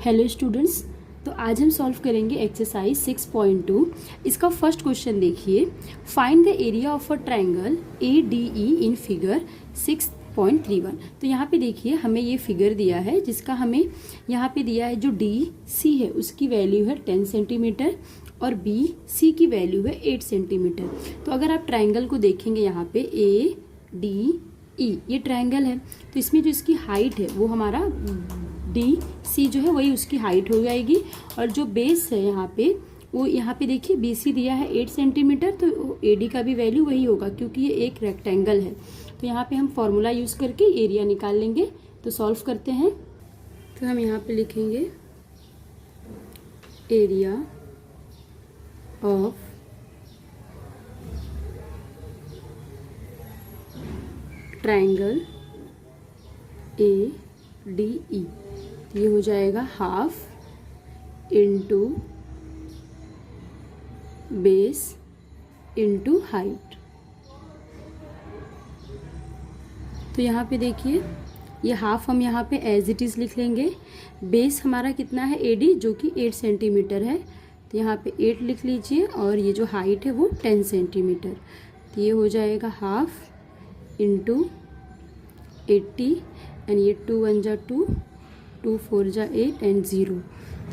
Hello students, तो आज हम सॉल्व करेंगे एक्सरसाइज 6.2। इसका फर्स्ट क्वेश्चन देखिए, find the area of a triangle ADE in figure 6.31। तो यहाँ पे देखिए हमें ये फिगर दिया है जिसका हमें यहाँ पे दिया है जो DC है उसकी वैल्यू है 10 सेंटीमीटर और BC की वैल्यू है 8 सेंटीमीटर। तो अगर आप ट्रायंगल को देखेंगे यहाँ पे ADE ये ट्रायंगल है, तो इसमें जो इसकी हाइट है वो हमारा DC जो है वही उसकी हाइट हो जाएगी और जो बेस है यहाँ पे वो यहाँ पे देखिए BC दिया है 8 सेंटीमीटर, तो AD का भी वैल्यू वही होगा क्योंकि ये एक रेक्टेंगल है। तो यहाँ पे हम फॉर्मूला यूज़ करके एरिया निकाल लेंगे। तो सॉल्व करते हैं। तो हम यहाँ पे लिखेंगे एरिया ऑफ ट्रायंगल ADE, ये हो जाएगा half into base into height. तो यहाँ पे देखिए ये हाफ हम यहाँ पे एज इट इज़ लिख लेंगे। बेस हमारा कितना है AD जो कि 8 सेंटीमीटर है, तो यहाँ पे 8 लिख लीजिए और ये जो हाइट है वो 10 सेंटीमीटर। तो ये हो जाएगा हाफ इंटू 80 एंड ये 2 1 जा 2, 2 4 जा 8 एंड 0।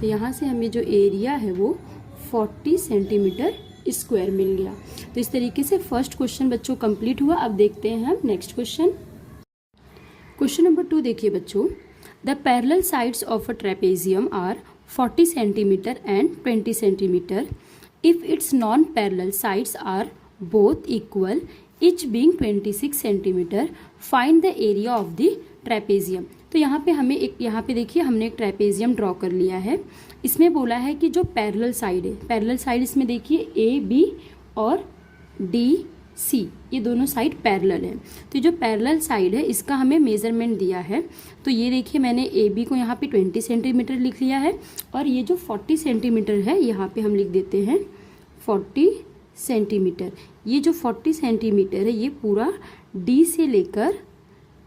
तो यहाँ से हमें जो एरिया है वो 40 सेंटीमीटर स्क्वायर मिल गया। तो इस तरीके से फर्स्ट क्वेश्चन बच्चों कंप्लीट हुआ। अब देखते हैं हम नेक्स्ट क्वेश्चन। क्वेश्चन नंबर 2 देखिए बच्चों, the parallel sides of a trapezium are 40 centimetre and 20 centimetre if its non parallel sides are both equal each being 26 centimetre, find the area of the trapezium. तो यहाँ पे हमें यहाँ पे देखिए हमने एक ट्रेपेजियम ड्रॉ कर लिया है। इसमें बोला है कि जो पैरेलल साइड है, पैरेलल साइड इसमें देखिए AB और DC ये दोनों साइड पैरेलल है। तो जो पैरेलल साइड है इसका हमें मेजरमेंट दिया है। तो ये देखिए मैंने AB को यहाँ पे 20 सेंटीमीटर लिख लिया है और ये जो 40 सेंटीमीटर है यहाँ पे हम लिख देते हैं 40 सेंटीमीटर। ये जो 40 सेंटीमीटर है ये पूरा D से लेकर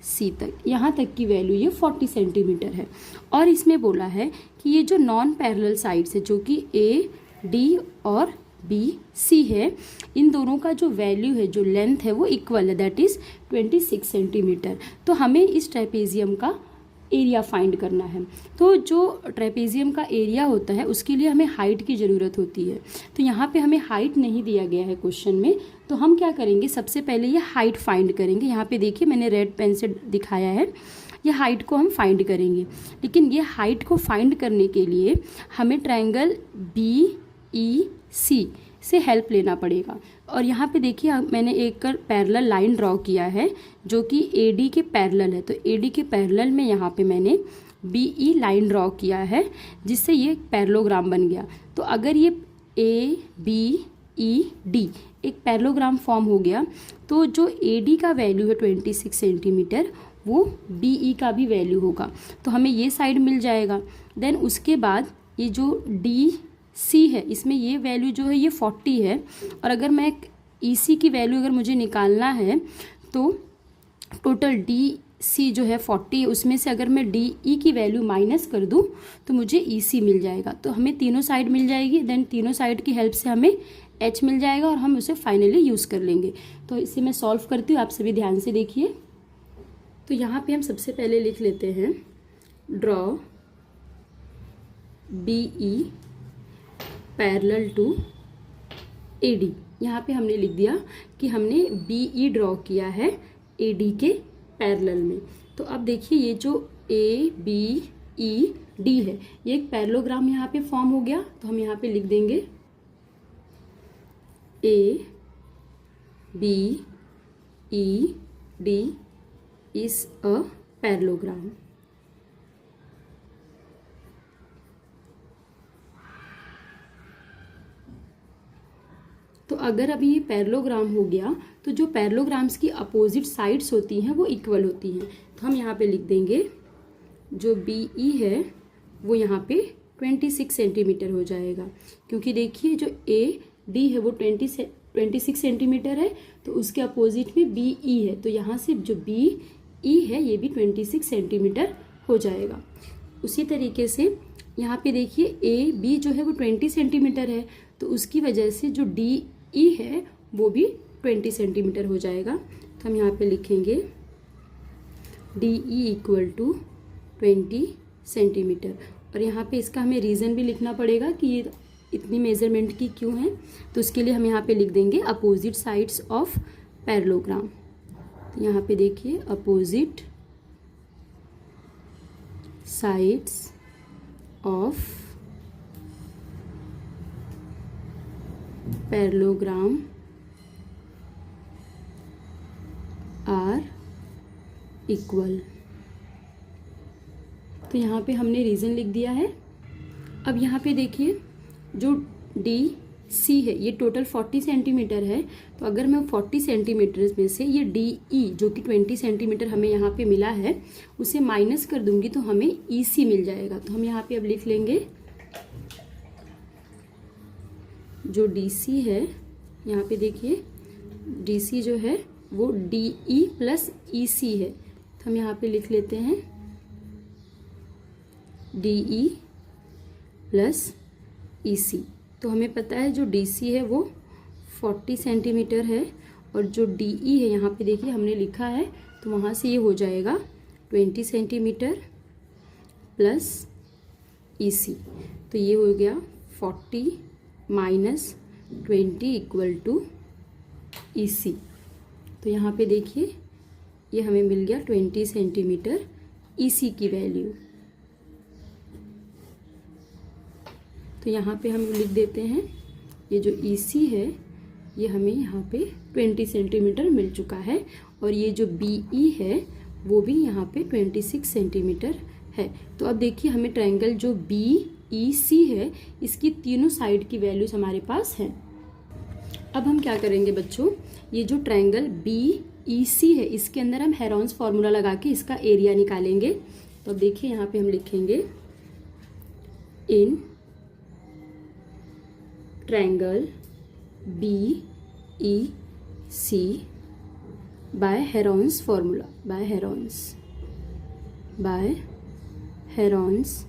C तक, यहाँ तक की वैल्यू ये 40 सेंटीमीटर है। और इसमें बोला है कि ये जो नॉन पैरेलल साइड्स है जो कि AD और BC है, इन दोनों का जो वैल्यू है, जो लेंथ है वो इक्वल है, दैट इज़ 26 सेंटीमीटर। तो हमें इस ट्रेपेजियम का एरिया फाइंड करना है। तो जो ट्रेपेजियम का एरिया होता है उसके लिए हमें हाइट की ज़रूरत होती है। तो यहाँ पे हमें हाइट नहीं दिया गया है क्वेश्चन में, तो हम क्या करेंगे, सबसे पहले ये हाइट फाइंड करेंगे। यहाँ पे देखिए मैंने रेड पेन से दिखाया है, ये हाइट को हम फाइंड करेंगे। लेकिन ये हाइट को फाइंड करने के लिए हमें ट्रायंगल BEC से हेल्प लेना पड़ेगा। और यहाँ पे देखिए मैंने एक पैरेलल लाइन ड्रॉ किया है जो कि AD के पैरेलल है। तो AD के पैरेलल में यहाँ पे मैंने BE लाइन ड्रॉ किया है जिससे ये पैरेललोग्राम बन गया। तो अगर ये ABED एक पैरेललोग्राम फॉर्म हो गया तो जो AD का वैल्यू है 26 सेंटीमीटर वो BE का भी वैल्यू होगा, तो हमें ये साइड मिल जाएगा। देन उसके बाद ये जो DC है इसमें ये वैल्यू जो है ये 40 है और अगर मैं EC की वैल्यू अगर मुझे निकालना है तो टोटल DC जो है 40 है, उसमें से अगर मैं DE की वैल्यू माइनस कर दूं तो मुझे EC मिल जाएगा। तो हमें तीनों साइड मिल जाएगी। देन तीनों साइड की हेल्प से हमें H मिल जाएगा और हम उसे फाइनली यूज़ कर लेंगे। तो इसे मैं सॉल्व करती हूँ, आप सभी ध्यान से देखिए। तो यहाँ पे हम सबसे पहले लिख लेते हैं draw BE parallel to AD। यहाँ पे हमने लिख दिया कि हमने BE ड्रॉ किया है AD के पैरेलल में। तो अब देखिए ये जो ABED है ये एक पैरेललोग्राम यहाँ पे फॉर्म हो गया। तो हम यहाँ पे लिख देंगे ABED इज अ पैरेललोग्राम। तो अगर अभी ये पैरेललोग्राम हो गया तो जो पैरेललोग्राम्स की अपोजिट साइड्स होती हैं वो इक्वल होती हैं। तो हम यहाँ पे लिख देंगे जो BE है वो यहाँ पे 26 सेंटीमीटर हो जाएगा, क्योंकि देखिए जो AD है वो 26 सेंटीमीटर है तो उसके अपोजिट में BE है, तो यहाँ से जो BE है ये भी 26 सेंटीमीटर हो जाएगा। उसी तरीके से यहाँ पे देखिए ए बी जो है वो 20 सेंटीमीटर है, तो उसकी वजह से जो डी ई है वो भी 20 सेंटीमीटर हो जाएगा। तो हम यहाँ पे लिखेंगे D E equal to 20 centimetre. और यहाँ पे इसका हमें रीज़न भी लिखना पड़ेगा कि ये इतनी मेज़रमेंट की क्यों है। तो उसके लिए हम यहाँ पे लिख देंगे अपोजिट साइड्स ऑफ पैरेललोग्राम। तो यहाँ पे देखिए opposite sides of parallelogram are equal. तो यहाँ पे हमने रीज़न लिख दिया है। अब यहाँ पे देखिए जो डी सी है ये टोटल 40 सेंटीमीटर है, तो अगर मैं 40 सेंटीमीटर में से ये डी ई जो कि 20 सेंटीमीटर हमें यहाँ पे मिला है उसे माइनस कर दूंगी तो हमें ई सी मिल जाएगा। तो हम यहाँ पे अब लिख लेंगे जो डी सी है, यहाँ पे देखिए डी सी जो है वो डी ई प्लस ई सी है। तो हम यहाँ पे लिख लेते हैं डी ई प्लस ई सी। तो हमें पता है जो डी सी है वो 40 सेंटीमीटर है और जो डी ई है यहाँ पे देखिए हमने लिखा है, तो वहाँ से ये हो जाएगा 20 सेंटीमीटर प्लस ई सी। तो ये हो गया 40 माइनस 20 इक्वल टू ई सी। तो यहाँ पे देखिए ये हमें मिल गया 20 सेंटीमीटर ई सी की वैल्यू। तो यहाँ पे हम लिख देते हैं ये जो ई सी है ये हमें यहाँ पे 20 सेंटीमीटर मिल चुका है और ये जो बी ई है वो भी यहाँ पे 26 सेंटीमीटर है। तो अब देखिए हमें ट्रायंगल जो बी ई सी है इसकी तीनों साइड की वैल्यूज हमारे पास हैं। अब हम क्या करेंगे बच्चों, ये जो ट्रायंगल बी ई सी है इसके अंदर हम हेरॉन्स फार्मूला लगा के इसका एरिया निकालेंगे। तो अब देखिए यहाँ पे हम लिखेंगे in triangle B E C by Heron's formula, by Heron's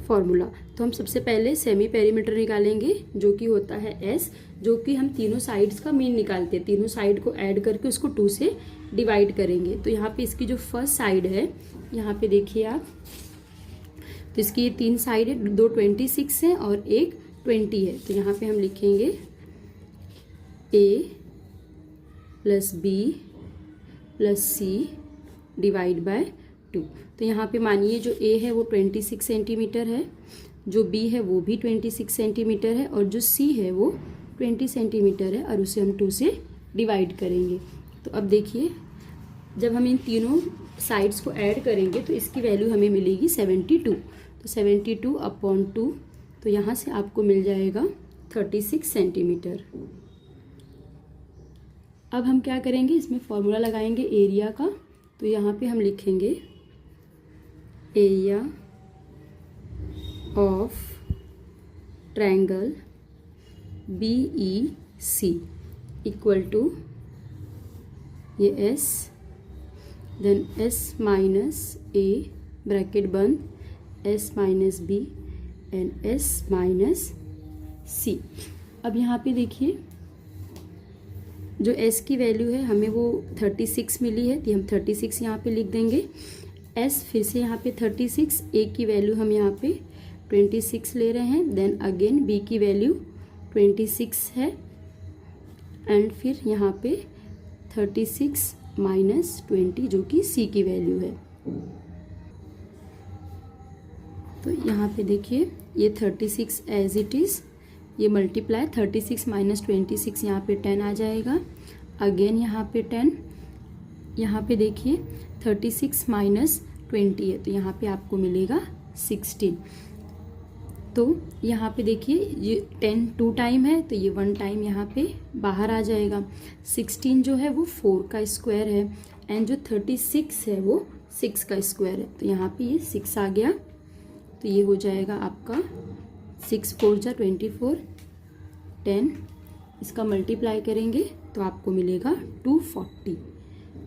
formula. तो हम सबसे पहले सेमी पेरीमीटर निकालेंगे जो कि होता है एस, जो कि हम तीनों साइड्स का मीन निकालते हैं। तीनों साइड को ऐड करके उसको 2 से डिवाइड करेंगे। तो यहाँ पे इसकी जो फर्स्ट साइड है यहाँ पे देखिए आप, तो इसकी ये 3 साइड है, 2 26 है और एक 20 है। तो यहाँ पे हम लिखेंगे A plus B plus C divide by 2। तो यहाँ पे मानिए जो ए है वो 26 सेंटीमीटर है, जो बी है वो भी 26 सेंटीमीटर है और जो सी है वो 20 सेंटीमीटर है और उसे हम 2 से डिवाइड करेंगे। तो अब देखिए जब हम इन तीनों साइड्स को ऐड करेंगे तो इसकी वैल्यू हमें मिलेगी 72। तो 72 अपॉन 2, तो यहाँ से आपको मिल जाएगा 36 सेंटीमीटर। अब हम क्या करेंगे, इसमें फॉर्मूला लगाएंगे एरिया का। तो यहाँ पे हम लिखेंगे area of triangle B E C equal to ये S, then S minus A bracket बंद, S minus B and S minus C. अब यहाँ पे देखिए जो s की वैल्यू है हमें वो 36 मिली है, तो हम 36 यहाँ पे लिख देंगे। s फिर से यहाँ पे 36, a की वैल्यू हम यहाँ पे 26 ले रहे हैं, देन अगेन b की वैल्यू 26 है एंड फिर यहाँ पे 36 माइनस 20 जो कि c की वैल्यू है। तो यहाँ पे देखिए ये 36 एज इट इज़, ये मल्टीप्लाई 36 माइनस 26 यहाँ पे 10 आ जाएगा, अगेन यहाँ पे 10, यहाँ पे देखिए 36 माइनस 20 है तो यहाँ पे आपको मिलेगा 16। तो यहाँ पे देखिए ये 10 2 टाइम है तो ये 1 टाइम यहाँ पे बाहर आ जाएगा। 16 जो है वो 4 का स्क्वायर है एंड जो 36 है वो 6 का स्क्वायर है, तो यहाँ पे ये 6 आ गया। तो ये हो जाएगा आपका 6 4 जा 24, 10, इसका मल्टीप्लाई करेंगे तो आपको मिलेगा 240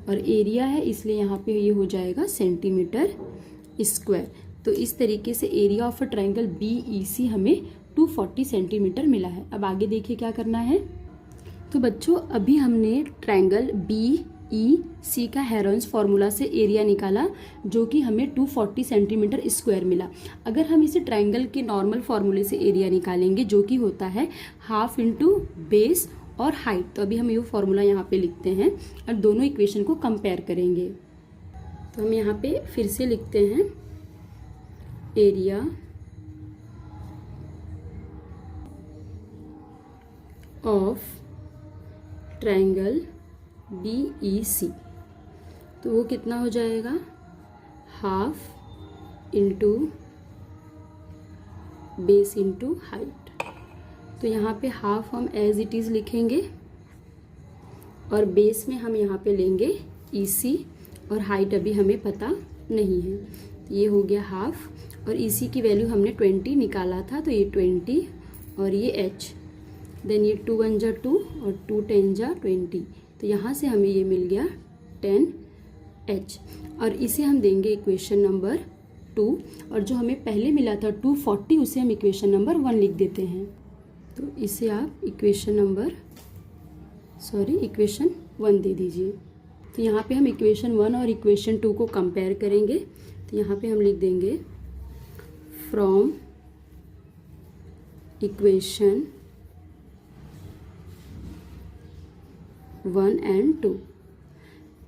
और एरिया है इसलिए यहाँ पे ये हो जाएगा सेंटीमीटर स्क्वायर। तो इस तरीके से area of a triangle BEC हमें 240 सेंटीमीटर मिला है। अब आगे देखिए क्या करना है। तो बच्चों अभी हमने ट्रायंगल BEC का हेरोन्स फार्मूला से एरिया निकाला जो कि हमें 240 सेंटीमीटर स्क्वायर मिला। अगर हम इसे ट्रायंगल के नॉर्मल फार्मूले से एरिया निकालेंगे जो कि होता है हाफ इंटू बेस और हाइट, तो अभी हम ये फार्मूला यहाँ पे लिखते हैं और दोनों इक्वेशन को कंपेयर करेंगे। तो हम यहाँ पे फिर से लिखते हैं एरिया ऑफ ट्रायंगल BEC, तो वो कितना हो जाएगा, half into base into height. तो यहाँ पे हाफ हम एज इट इज़ लिखेंगे और बेस में हम यहाँ पे लेंगे EC और हाइट अभी हमें पता नहीं है। ये हो गया हाफ और EC की वैल्यू हमने 20 निकाला था, तो ये 20 और ये h, देन ये 2 1 जा 2 और 2 10 जा 20, तो यहाँ से हमें ये मिल गया 10h और इसे हम देंगे इक्वेशन नंबर 2 और जो हमें पहले मिला था 240 उसे हम इक्वेशन नंबर 1 लिख देते हैं। तो इसे आप इक्वेशन 1 दे दीजिए। तो यहाँ पे हम इक्वेशन 1 और इक्वेशन 2 को कंपेयर करेंगे। तो यहाँ पे हम लिख देंगे फ्रॉम इक्वेशन 1 एंड 2।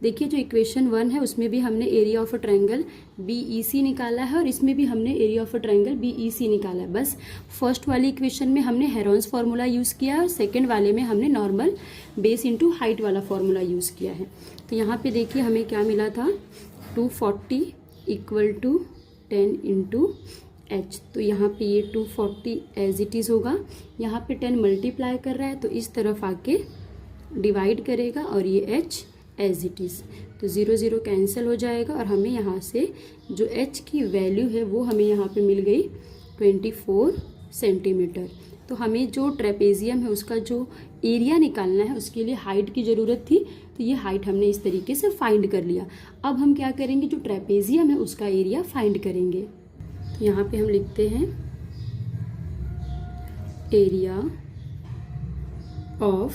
देखिए जो इक्वेशन 1 है उसमें भी हमने area of a triangle BEC निकाला है और इसमें भी हमने area of a triangle BEC निकाला है। बस फर्स्ट वाली इक्वेशन में हमने हेरोन्स फार्मूला यूज़ किया है और सेकंड वाले में हमने नॉर्मल बेस इंटू हाइट वाला फार्मूला यूज़ किया है। तो यहाँ पे देखिए हमें क्या मिला था, 240 इक्वल टू 10 इंटू h। तो यहाँ पे ये 240 एज इट इज़ होगा, यहाँ पे 10 मल्टीप्लाई कर रहा है तो इस तरफ आके डिवाइड करेगा और ये h एज इट इज़, तो 0 0 कैंसिल हो जाएगा और हमें यहाँ से जो h की वैल्यू है वो हमें यहाँ पे मिल गई 24 सेंटीमीटर। तो हमें जो ट्रेपेजियम है उसका जो एरिया निकालना है उसके लिए हाइट की ज़रूरत थी, तो ये हाइट हमने इस तरीके से फाइंड कर लिया। अब हम क्या करेंगे, जो ट्रेपेजियम है उसका एरिया फाइंड करेंगे। तो यहाँ पे हम लिखते हैं एरिया ऑफ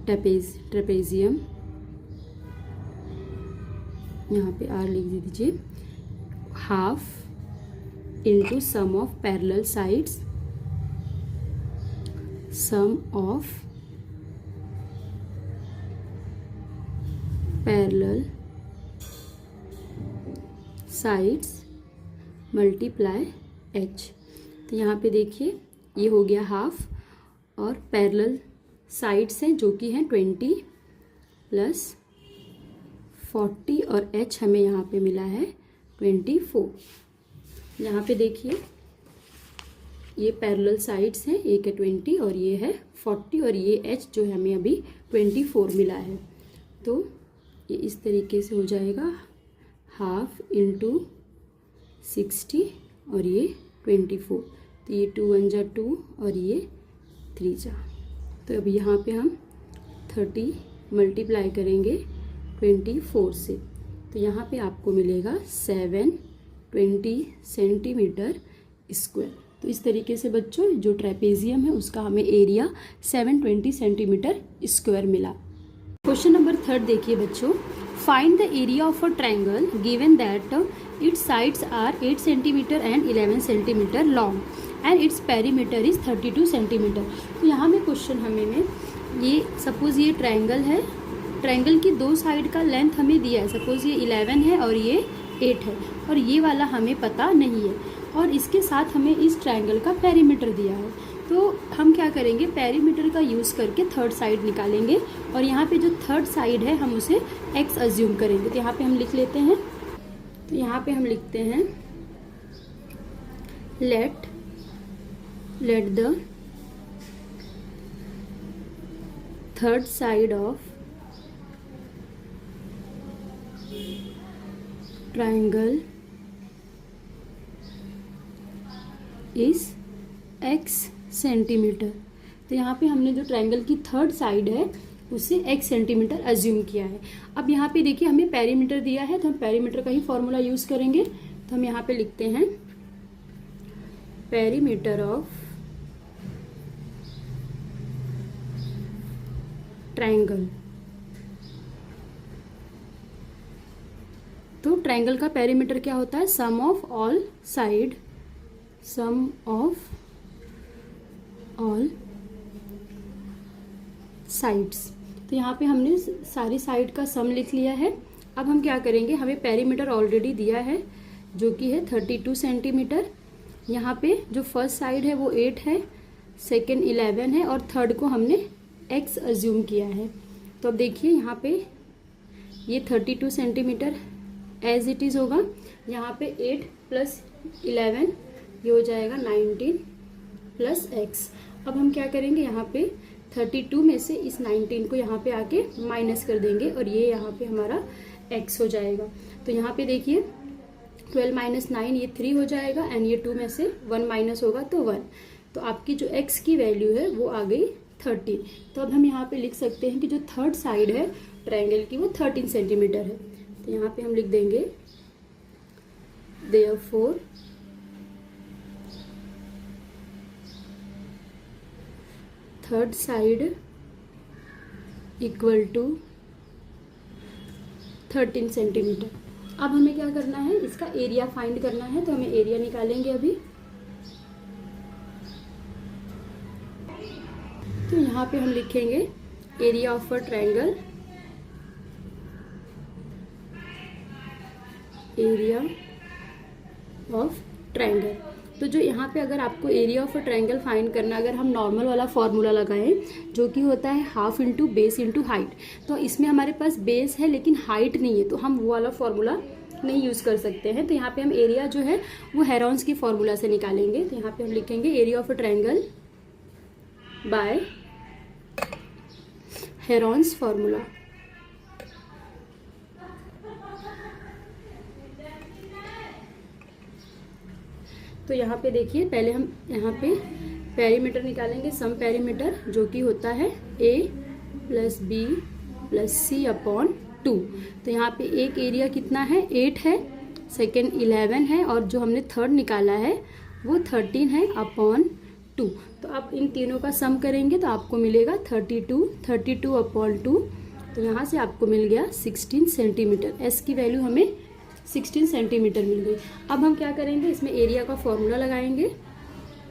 ट्रेपेजियम, यहाँ पे R लिख दीजिए, half into sum of parallel sides, sum of parallel sides multiply h। तो यहाँ पे देखिए ये हो गया हाफ और पैरेलल साइड्स हैं जो कि हैं 20 प्लस 40 और h हमें यहाँ पे मिला है 24। यहाँ पे देखिए ये पैरेलल साइड्स हैं, एक है 20 और ये है 40 और ये h जो है हमें अभी 24 मिला है। तो ये इस तरीके से हो जाएगा हाफ इंटू 60 और ये 24, तो ये 2 1 जा 2 और ये 3 जा, तो अब यहाँ पे हम 30 मल्टीप्लाई करेंगे 24 से, तो यहाँ पे आपको मिलेगा 720 सेंटीमीटर स्क्वायर। तो इस तरीके से बच्चों जो ट्रेपेजियम है उसका हमें एरिया 720 सेंटीमीटर स्क्वायर मिला। क्वेश्चन नंबर 3 देखिए बच्चों, find the area of a triangle given that its sides are 8 centimetre and 11 centimetre long and its perimeter is 32 centimetre. तो यहाँ में क्वेश्चन हमें ये सपोज ये ट्रायंगल है, ट्रायंगल की दो साइड का लेंथ हमें दिया है, सपोज ये 11 है और ये 8 है और ये वाला हमें पता नहीं है और इसके साथ हमें इस ट्रायंगल का पेरीमीटर दिया है। तो हम क्या करेंगे, पेरीमीटर का यूज़ करके थर्ड साइड निकालेंगे और यहाँ पे जो थर्ड साइड है हम उसे x अज्यूम करेंगे। तो यहाँ पे हम लिख लेते हैं, तो यहाँ पे हम लिखते हैं let the third side of triangle is x centimetre. तो यहाँ पे हमने जो ट्रायंगल की थर्ड साइड है उसे x सेंटीमीटर अज्यूम किया है। अब यहाँ पे देखिए हमें पेरीमीटर दिया है, तो हम पेरीमीटर का ही फॉर्मूला यूज करेंगे। तो हम यहाँ पे लिखते हैं पेरीमीटर ऑफ ट्रायंगल। तो ट्रायंगल का पेरीमीटर क्या होता है? Sum of all side, sum of all sides. तो यहाँ पे हमने सारी साइड का सम लिख लिया है। अब हम क्या करेंगे, हमें पेरीमीटर ऑलरेडी दिया है जो कि है 32 सेंटीमीटर। यहाँ पे जो फर्स्ट साइड है वो 8 है, सेकेंड 11 है और थर्ड को हमने x अज्यूम किया है। तो अब देखिए यहाँ पे ये 32 सेंटीमीटर एज इट इज़ होगा। यहाँ पे 8 प्लस 11 ये हो जाएगा 19 प्लस x। अब हम क्या करेंगे, यहाँ पे 32 में से इस 19 को यहाँ पे आके माइनस कर देंगे और ये यहाँ पे हमारा x हो जाएगा। तो यहाँ पे देखिए 12 माइनस 9 ये 3 हो जाएगा एंड ये 2 में से 1 माइनस होगा तो 1। तो आपकी जो x की वैल्यू है वो आ गई 13। तो अब हम यहाँ पे लिख सकते हैं कि जो थर्ड साइड है ट्रायंगल की वो 13 सेंटीमीटर है। तो यहाँ पे हम लिख देंगे therefore third side equal to 13 centimetre. अब हमें क्या करना है, इसका एरिया फाइंड करना है। तो हमें एरिया निकालेंगे अभी। तो यहाँ पे हम लिखेंगे area of a triangle, area of triangle. तो जो यहाँ पे अगर आपको area of a triangle find करना, अगर हम नॉर्मल वाला फॉर्मूला लगाएं जो कि होता है half into base into height, तो इसमें हमारे पास बेस है लेकिन हाइट नहीं है, तो हम वो वाला फॉर्मूला नहीं यूज़ कर सकते हैं। तो यहाँ पे हम एरिया जो है वो हेरॉन्स की फॉर्मूला से निकालेंगे। तो यहाँ पे हम लिखेंगे area of a triangle by Heron's formula. तो यहाँ पे देखिए पहले हम यहाँ पे पेरीमीटर निकालेंगे, सम पेरीमीटर जो कि होता है a plus B plus C upon 2। तो यहाँ पे एक एरिया कितना है, 8 है, सेकेंड 11 है और जो हमने थर्ड निकाला है वो 13 है अपॉन 2। तो आप इन तीनों का सम करेंगे तो आपको मिलेगा 32 अपॉन 2। तो यहाँ से आपको मिल गया 16 सेंटीमीटर। एस की वैल्यू हमें 16 सेंटीमीटर मिल गई। अब हम क्या करेंगे, इसमें एरिया का फॉर्मूला लगाएंगे।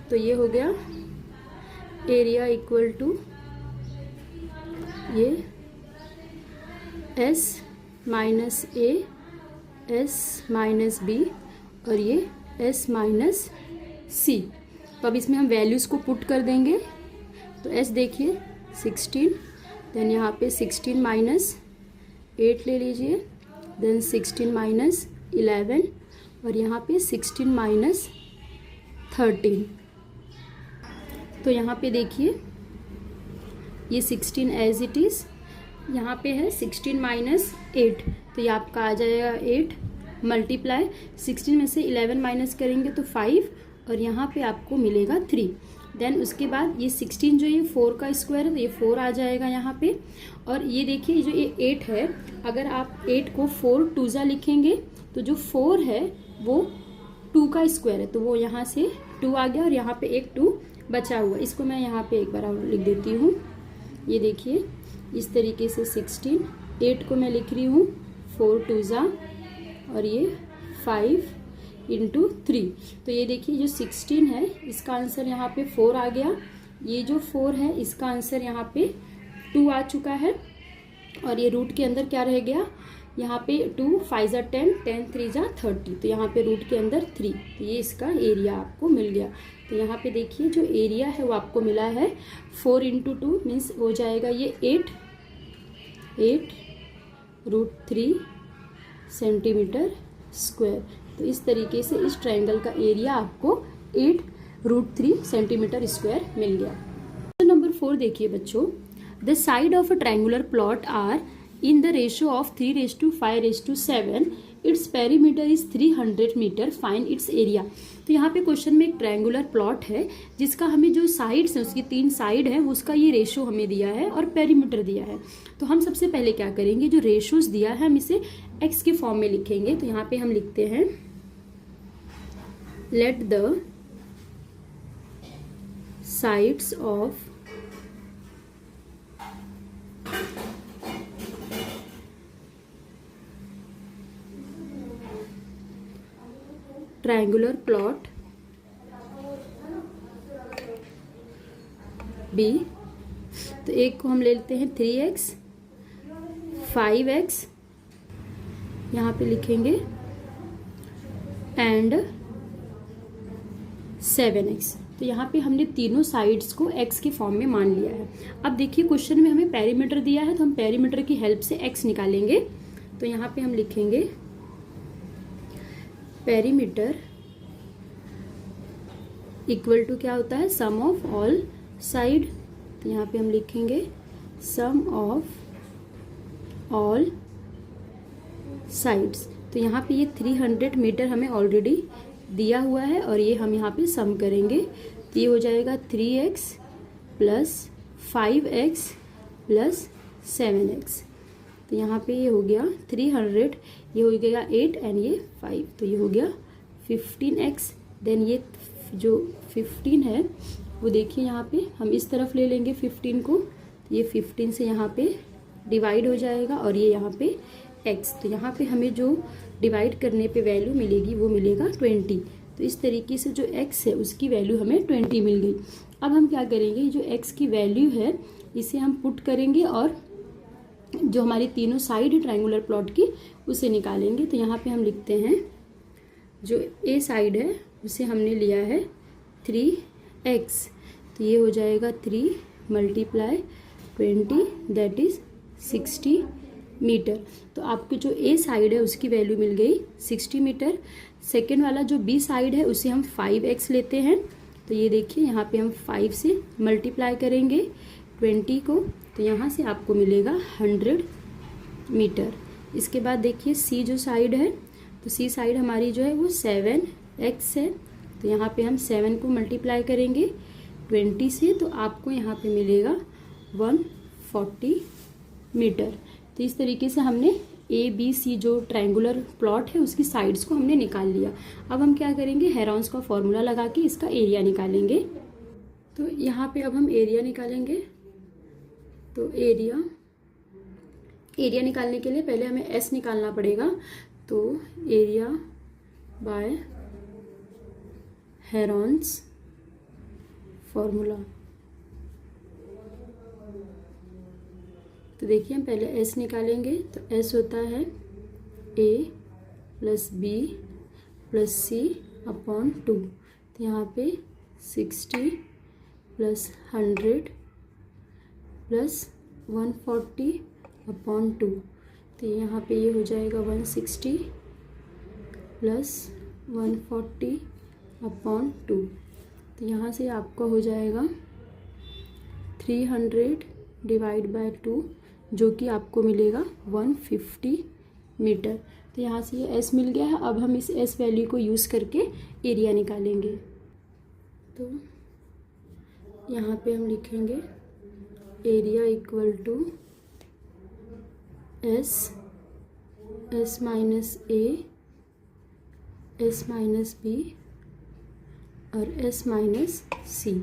तो ये हो गया एरिया इक्वल टू ये s minus a, s minus b और ये s माइनस c। तो अब इसमें हम वैल्यूज़ को पुट कर देंगे। तो s देखिए 16, देन यहाँ पे 16 माइनस 8 ले लीजिए, देन 16 माइनस 11 और यहाँ पे 16 माइनस 13। तो यहाँ पे देखिए ये 16 एज इट इज़, यहाँ पे है 16 माइनस 8, तो ये आपका आ जाएगा 8 मल्टीप्लाई 16 में से 11 माइनस करेंगे तो 5 और यहाँ पे आपको मिलेगा 3। देन उसके बाद ये 16 जो ये 4 का स्क्वायर है तो ये 4 आ जाएगा यहाँ पे। और ये देखिए जो ये 8 है, अगर आप 8 को 4 टूजा लिखेंगे तो जो 4 है वो 2 का स्क्वायर है, तो वो यहाँ से 2 आ गया और यहाँ पे एक 2 बचा हुआ। इसको मैं यहाँ पे एक बार और लिख देती हूँ। ये देखिए इस तरीके से 16, 8 को मैं लिख रही हूँ 4 टूजा और ये 5 इंटू 3। तो ये देखिए जो 16 है इसका आंसर यहाँ पे 4 आ गया, ये जो 4 है इसका आंसर यहाँ पे 2 आ चुका है और ये रूट के अंदर क्या रह गया, यहाँ पे 2 5 जा 10, 10 3 जा 30, तो यहाँ पे रूट के अंदर 3। तो ये इसका एरिया आपको मिल गया। तो यहाँ पे देखिए जो एरिया है वो आपको मिला है 4 इंटू 2 मीन्स हो जाएगा ये 8√3 सेंटीमीटर स्क्वायर। तो इस तरीके से इस ट्रायंगल का एरिया आपको 8√3 सेंटीमीटर स्क्वायर मिल गया। तो नंबर 4 देखिए बच्चों, the side of a triangular plot are in the ratio of 3:5:7 its perimeter is 300 metre, find its area. तो यहाँ पे क्वेश्चन में एक ट्रायंगुलर प्लॉट है जिसका हमें जो साइड्स हैं, उसकी 3 साइड है, उसका ये रेशो हमें दिया है और पेरीमीटर दिया है। तो हम सबसे पहले क्या करेंगे, जो रेशोज दिया है हम इसे एक्स के फॉर्म में लिखेंगे। तो यहाँ पे हम लिखते हैं let the sides of triangular plot be. तो एक को हम ले लेते हैं 3x, 5x यहाँ पे लिखेंगे एंड 7x। तो यहाँ पे हमने तीनों साइड्स को x के फॉर्म में मान लिया है। अब देखिए क्वेश्चन में हमें पेरीमीटर दिया है तो हम पेरीमीटर की हेल्प से x निकालेंगे। तो यहाँ पे हम लिखेंगे पेरीमीटर इक्वल टू क्या होता है, सम ऑफ ऑल साइड। तो यहाँ पे हम लिखेंगे सम ऑफ ऑल साइड्स। तो यहाँ पे ये 300 मीटर हमें ऑलरेडी दिया हुआ है और ये हम यहाँ पे सम करेंगे। तो ये हो जाएगा 3x plus 5x plus 7x। तो यहाँ पे ये हो गया 300, ये हो गया 8 एंड ये 5, तो ये हो गया 15x। देन ये जो 15 है वो देखिए यहाँ पे हम इस तरफ ले लेंगे 15 को, तो ये 15 से यहाँ पे डिवाइड हो जाएगा और ये यहाँ पे x। तो यहाँ पे हमें जो डिवाइड करने पे वैल्यू मिलेगी वो मिलेगा 20। तो इस तरीके से जो x है उसकी वैल्यू हमें 20 मिल गई। अब हम क्या करेंगे, जो x की वैल्यू है इसे हम पुट करेंगे और जो हमारी तीनों साइड है ट्रायंगुलर प्लॉट की उसे निकालेंगे। तो यहाँ पे हम लिखते हैं जो ए साइड है उसे हमने लिया है 3x। तो ये हो जाएगा 3 मल्टीप्लाई 20 दैट इज 60 मीटर। तो आपको जो ए साइड है उसकी वैल्यू मिल गई 60 मीटर। सेकेंड वाला जो बी साइड है उसे हम 5x लेते हैं। तो ये देखिए यहाँ पे हम 5 से मल्टीप्लाई करेंगे 20 को, तो यहाँ से आपको मिलेगा 100 मीटर। इसके बाद देखिए सी जो साइड है, तो सी साइड हमारी जो है वो 7x है। तो यहाँ पे हम 7 को मल्टीप्लाई करेंगे 20 से, तो आपको यहाँ पे मिलेगा 140 मीटर। तो इस तरीके से हमने ए बी सी जो ट्रायंगुलर प्लॉट है उसकी साइड्स को हमने निकाल लिया। अब हम क्या करेंगे, हेरॉन्स का फॉर्मूला लगा के इसका एरिया निकालेंगे। तो यहाँ पे अब हम एरिया निकालेंगे। तो एरिया निकालने के लिए पहले हमें एस निकालना पड़ेगा। तो एरिया बाय हेरॉन्स फॉर्मूला। तो देखिए हम पहले एस निकालेंगे। तो एस होता है ए plus B plus C upon 2। तो यहाँ पे 60 प्लस 100 प्लस 140 अपॉन 2। तो यहाँ पे ये हो जाएगा 160 प्लस 140 अपॉन 2। तो यहाँ से आपका हो जाएगा 300 डिवाइड बाय 2 जो कि आपको मिलेगा 150 मीटर। तो यहाँ से ये एस मिल गया है। अब हम इस एस वैल्यू को यूज़ करके एरिया निकालेंगे। तो यहाँ पे हम लिखेंगे area equal to S minus A, S minus B और एस माइनस सी।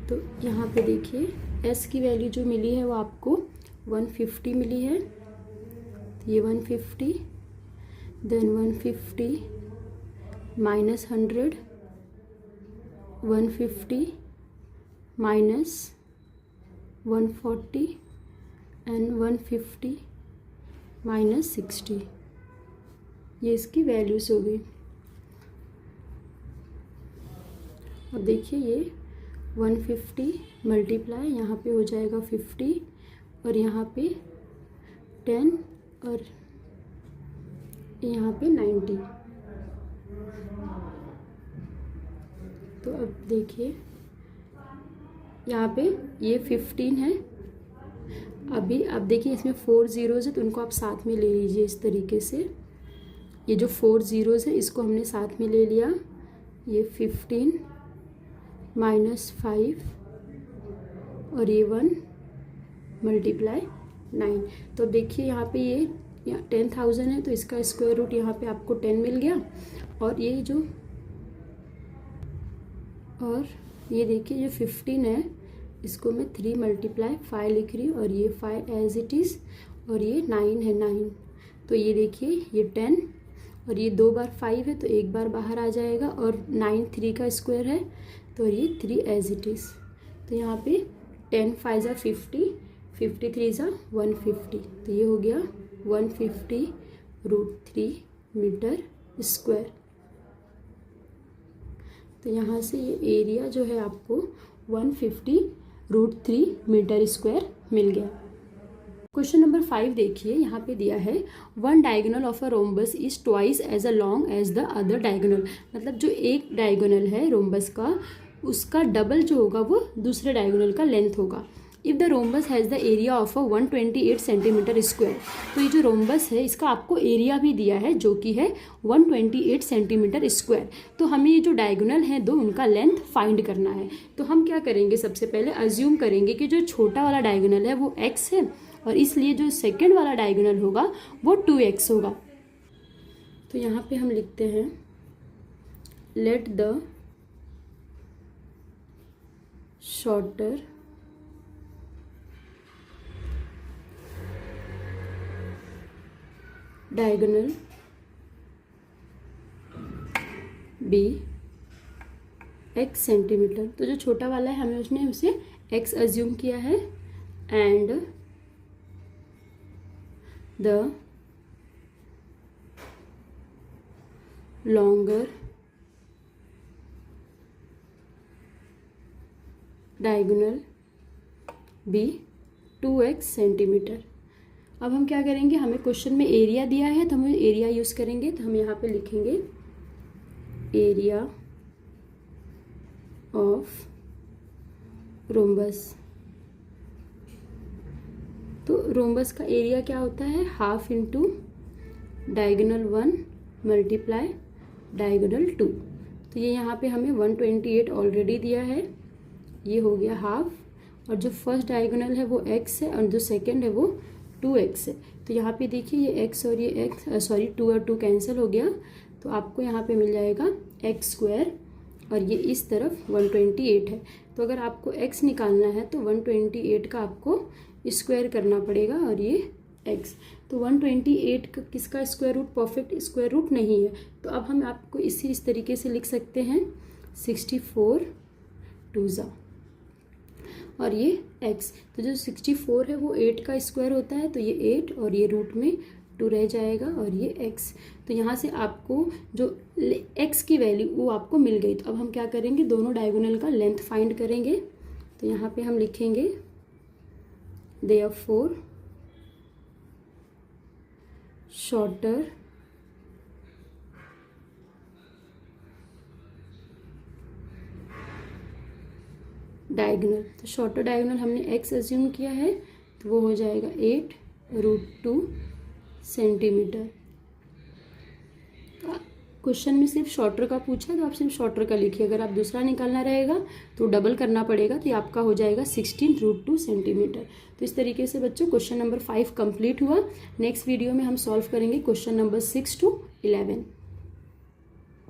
तो यहाँ पे देखिए एस की वैल्यू जो मिली है वो आपको 150 मिली है। तो ये 150 then 150 minus 100, 150 minus 140 and 150 minus 60। ये इसकी वैल्यूज हो गई। अब देखिए ये 150 मल्टीप्लाई यहाँ पे हो जाएगा 50 और यहाँ पे 10 और यहाँ पे 90। तो अब देखिए यहाँ पे ये 15 है। अभी अब देखिए इसमें 4 ज़ीरोज़ है तो उनको आप साथ में ले लीजिए इस तरीके से। ये जो 4 ज़ीरोज़ है इसको हमने साथ में ले लिया, ये 15 -5 और ये 1 × 9। तो देखिए यहाँ पे ये 10,000 है तो इसका स्क्वायर रूट यहाँ पे आपको 10 मिल गया। और ये जो और ये देखिए जो 15 है इसको मैं 3 × 5 लिख रही हूँ और ये 5 एज इट इज़ और ये 9 है 9। तो ये देखिए ये 10 और ये 2 बार 5 है तो एक बार बाहर आ जाएगा और 9 3 का स्क्वायर है तो ये 3 एज इट इज़। तो यहाँ पे 10 5 = 50, 53 = 150। तो ये हो गया 150√3 मीटर स्क्वायर। तो यहाँ से ये एरिया जो है आपको 150√3 मीटर स्क्वायर मिल गया। क्वेश्चन नंबर 5 देखिए, यहाँ पे दिया है 1 diagonal of a rhombus is twice as a long as the other diagonal. मतलब जो एक डायगोनल है रोम्बस का उसका डबल जो होगा वो दूसरे डायगोनल का लेंथ होगा। If the rhombus has the area of a 128 centimetre square. तो ये जो रोम्बस है इसका आपको एरिया भी दिया है जो कि है 128 सेंटीमीटर स्क्वायर। तो हमें ये जो डायगोनल है दो उनका लेंथ फाइंड करना है। तो हम क्या करेंगे, सबसे पहले अज्यूम करेंगे कि जो छोटा वाला डायगोनल है वो x है और इसलिए जो सेकेंड वाला डायगोनल होगा वो 2x होगा। तो यहाँ पे हम लिखते हैं let the shorter diagonal be x centimetre. तो जो छोटा वाला है हमें उसने उसे x अज्यूम किया है and the longer diagonal be 2x centimetre. अब हम क्या करेंगे, हमें क्वेश्चन में एरिया दिया है तो हम एरिया यूज़ करेंगे। तो हम यहाँ पे लिखेंगे एरिया ऑफ रोम्बस। तो रोम्बस का एरिया क्या होता है, हाफ इंटू डायगोनल 1 × डायगोनल 2। तो ये यहाँ पे हमें 128 ऑलरेडी दिया है, ये हो गया हाफ। और जो फर्स्ट डायगोनल है वो x है और जो सेकंड है वो 2x है। तो यहाँ पे देखिए ये x और ये x 2 और 2 कैंसिल हो गया तो आपको यहाँ पे मिल जाएगा x² और ये इस तरफ 128 है। तो अगर आपको x निकालना है तो 128 का आपको स्क्वायर करना पड़ेगा और ये x। तो 128 का किसका square root perfect square root नहीं है। तो अब हम आपको इस तरीके से लिख सकते हैं 64 2 और ये x। तो जो 64 है वो 8 का स्क्वायर होता है तो ये 8 और ये रूट में 2 रह जाएगा और ये x। तो यहाँ से आपको जो x की वैल्यू वो आपको मिल गई। तो अब हम क्या करेंगे, दोनों डायगोनल का लेंथ फाइंड करेंगे। तो यहाँ पे हम लिखेंगे देयरफॉर शॉर्टर डायगोनल। तो शॉर्टर डायगोनल हमने x अज्यूम किया है तो वो हो जाएगा 8√2 सेंटीमीटर। क्वेश्चन में सिर्फ शॉर्टर का पूछा तो आप सिर्फ शॉर्टर का लिखिए। अगर आप दूसरा निकालना रहेगा तो डबल करना पड़ेगा तो ये आपका हो जाएगा 16√2 सेंटीमीटर। तो इस तरीके से बच्चों क्वेश्चन नंबर 5 कंप्लीट हुआ। नेक्स्ट वीडियो में हम सॉल्व करेंगे क्वेश्चन नंबर 6 to 11।